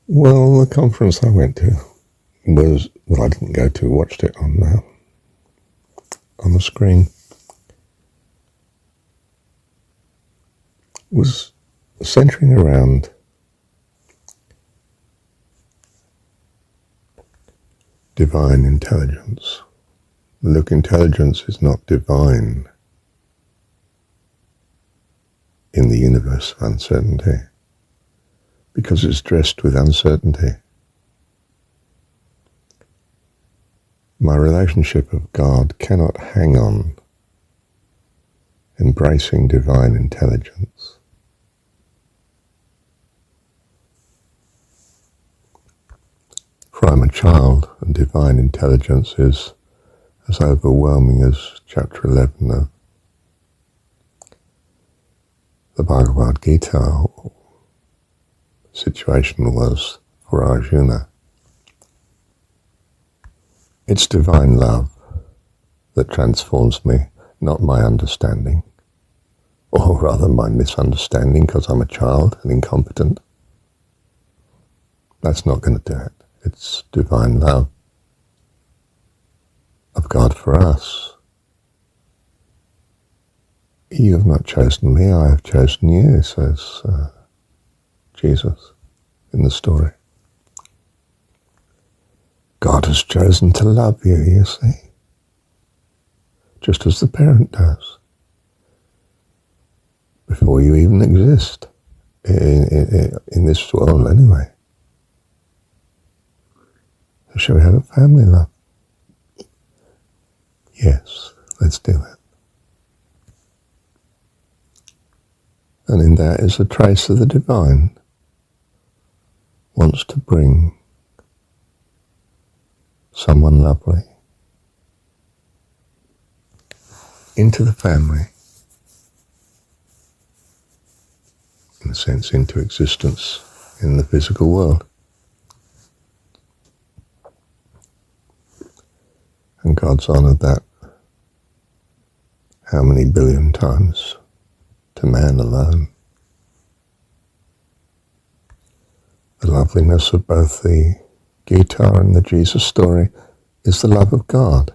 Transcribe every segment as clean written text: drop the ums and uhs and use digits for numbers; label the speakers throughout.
Speaker 1: Well, the conference I went to was, I didn't go to, watched it on the screen, was centering around divine intelligence. Look, intelligence is not divine in the universe of uncertainty, because it's dressed with uncertainty. My relationship of God cannot hang on embracing divine intelligence. For I'm a child, and divine intelligence is as overwhelming as chapter 11 of the Bhagavad Gita situation was for Arjuna. It's divine love that transforms me, not my understanding, or rather my misunderstanding, because I'm a child and incompetent. That's not going to do it. It's divine love of God for us. You have not chosen me, I have chosen you, says Jesus in the story. God has chosen to love you, you see, just as the parent does, before you even exist, in this world anyway. So shall we have a family love? Yes, let's do it. And in that is a trace of the divine, wants to bring someone lovely into the family, in a sense into existence in the physical world. And God's honoured that how many billion times to man alone. The loveliness of both the Gita and the Jesus story is the love of God.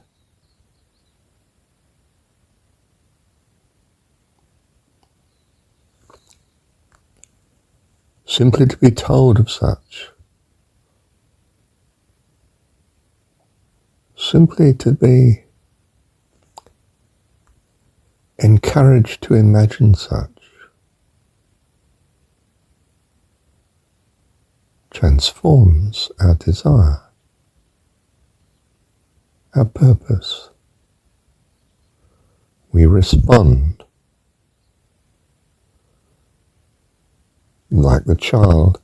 Speaker 1: Simply to be told of such, simply to be encouraged to imagine such, transforms our desire, our purpose. We respond like the child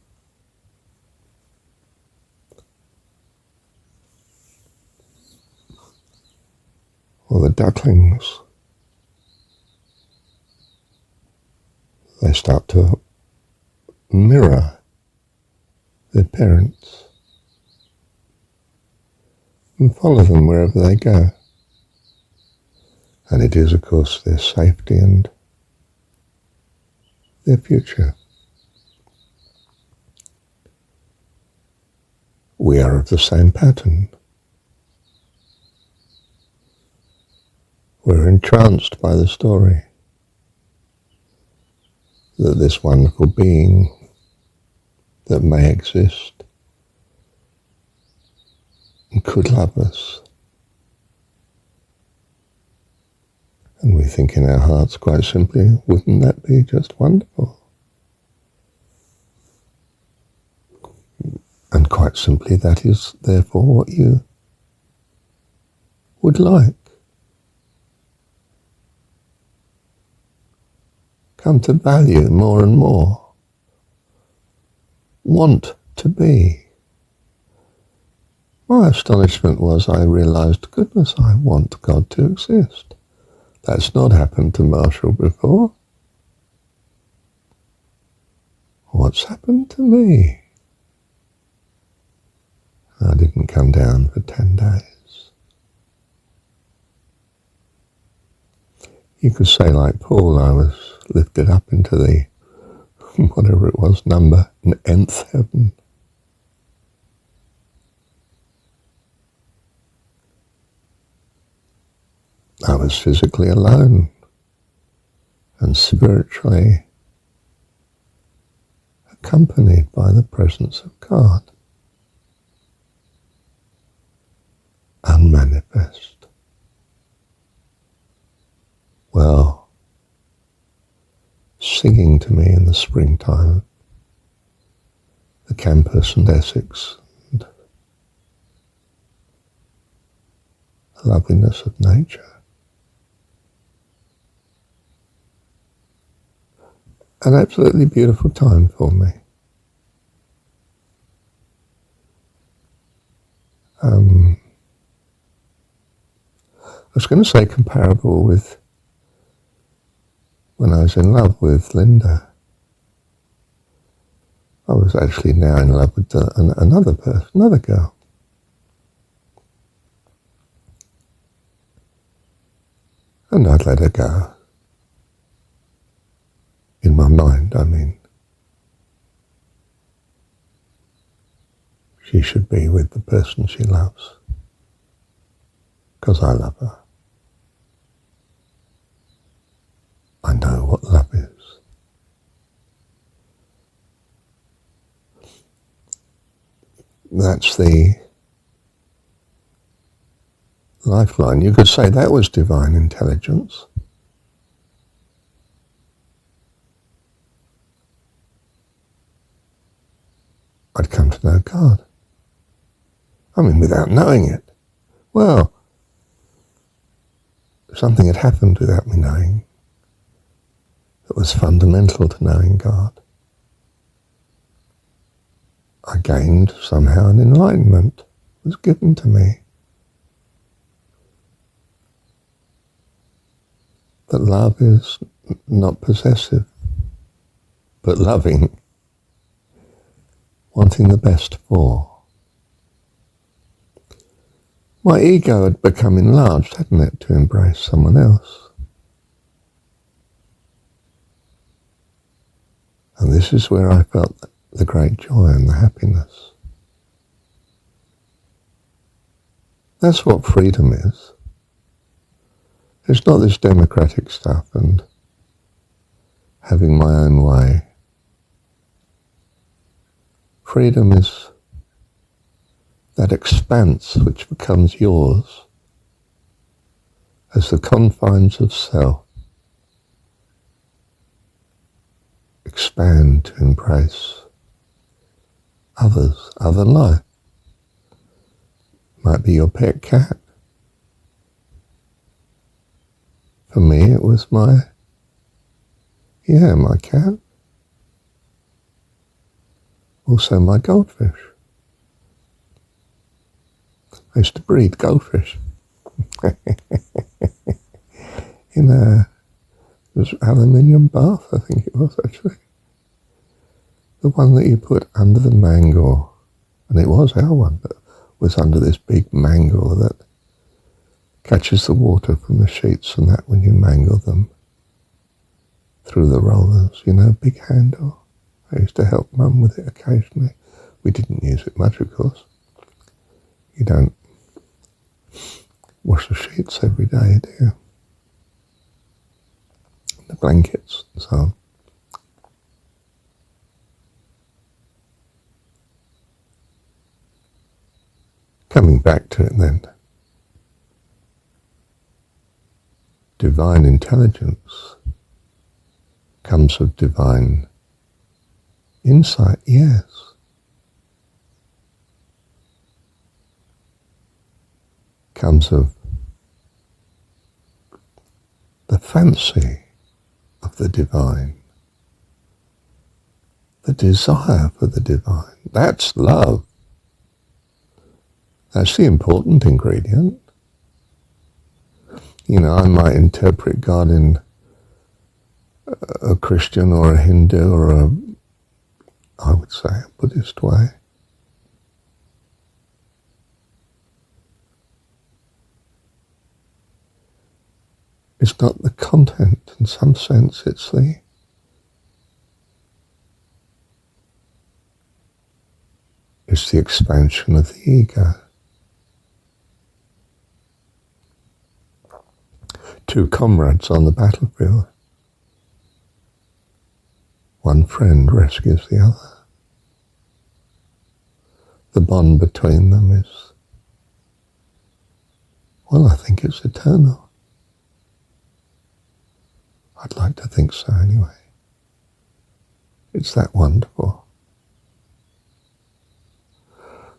Speaker 1: or the ducklings. They start to mirror their parents and follow them wherever they go. And it is, of course, their safety and their future. We are of the same pattern. We're entranced by the story that this wonderful being that may exist and could love us. And we think in our hearts quite simply, wouldn't that be just wonderful? And quite simply, that is therefore what you would like. Come to value more and more. Want to be. My astonishment was I realized, goodness, I want God to exist. That's not happened to Marshall before. What's happened to me? I didn't come down for 10 days. You could say, like Paul, I was lifted up into the, whatever it was, number, nth heaven. I was physically alone and spiritually accompanied by the presence of God, unmanifest. Well, singing to me in the springtime, the campus and Essex, and the loveliness of nature. An absolutely beautiful time for me. I was going to say comparable with when I was in love with Linda. I was actually now in love with another person, another girl. And I'd let her go. In my mind, I mean. She should be with the person she loves, because I love her. I know what love is. That's the lifeline. You could say that was divine intelligence. I'd come to know God. I mean, without knowing it. Well, something had happened without me knowing that was fundamental to knowing God. I gained somehow an enlightenment was given to me. That love is not possessive, but loving, wanting the best for. My ego had become enlarged, hadn't it, to embrace someone else. And this is where I felt the great joy and the happiness. That's what freedom is. It's not this democratic stuff and having my own way. Freedom is that expanse which becomes yours as the confines of self expand to embrace others, other life. Might be your pet cat. For me, it was my cat. Also my goldfish. I used to breed goldfish. In it was aluminium bath, I think it was actually. The one that you put under the mangle, and it was our one, but was under this big mangle that catches the water from the sheets and that when you mangle them through the rollers, big handle. I used to help Mum with it occasionally. We didn't use it much, of course. You don't wash the sheets every day, do you? The blankets and so on. Coming back to it then. Divine intelligence comes of divine insight, yes. Comes of the fancy of the divine, the desire for the divine. That's love. That's the important ingredient. I might interpret God in a Christian or a Hindu or I would say a Buddhist way. It's not the content, in some sense, it's the expansion of the ego. two comrades on the battlefield. One friend rescues the other. The bond between them is, well, I think it's eternal. I'd like to think so anyway. It's that wonderful.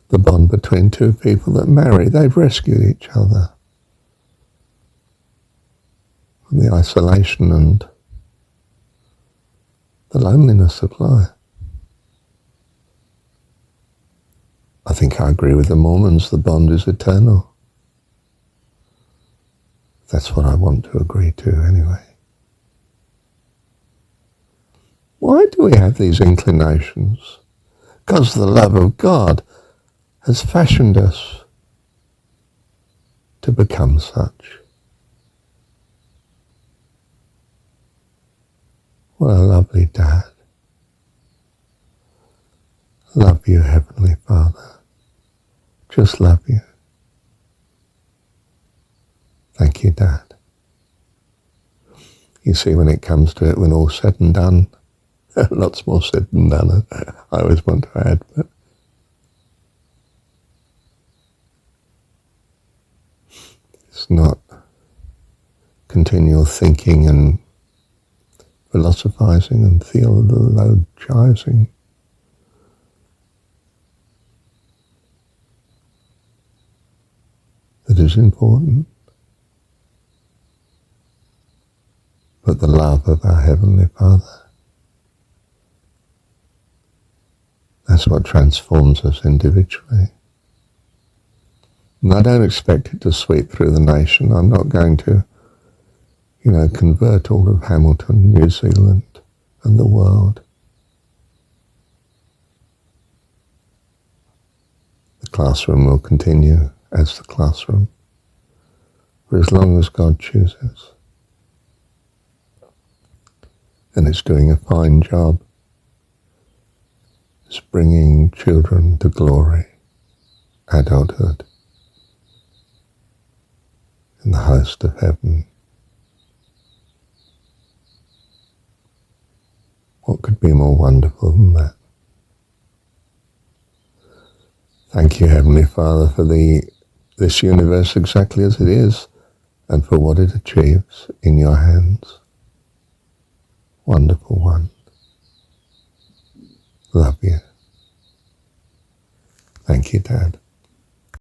Speaker 1: The bond between two people that marry, they've rescued each other from the isolation and the loneliness of life. I think I agree with the Mormons, the bond is eternal. That's what I want to agree to anyway. Why do we have these inclinations? Because the love of God has fashioned us to become such. What a lovely Dad. Love you, Heavenly Father. Just love you. Thank you, Dad. You see, when it comes to it, when all's said and done, lots more said than done, I always want to add, but it's not continual thinking and philosophizing and theologizing. That is important. But the love of our Heavenly Father, that's what transforms us individually. And I don't expect it to sweep through the nation. I'm not going to, convert all of Hamilton, New Zealand, and the world. The classroom will continue as the classroom for as long as God chooses. And it's doing a fine job. It's bringing children to glory, adulthood, in the host of heaven. What could be more wonderful than that? Thank you, Heavenly Father, for this universe exactly as it is, and for what it achieves in your hands. Wonderful one. Love you. Thank you, Dad.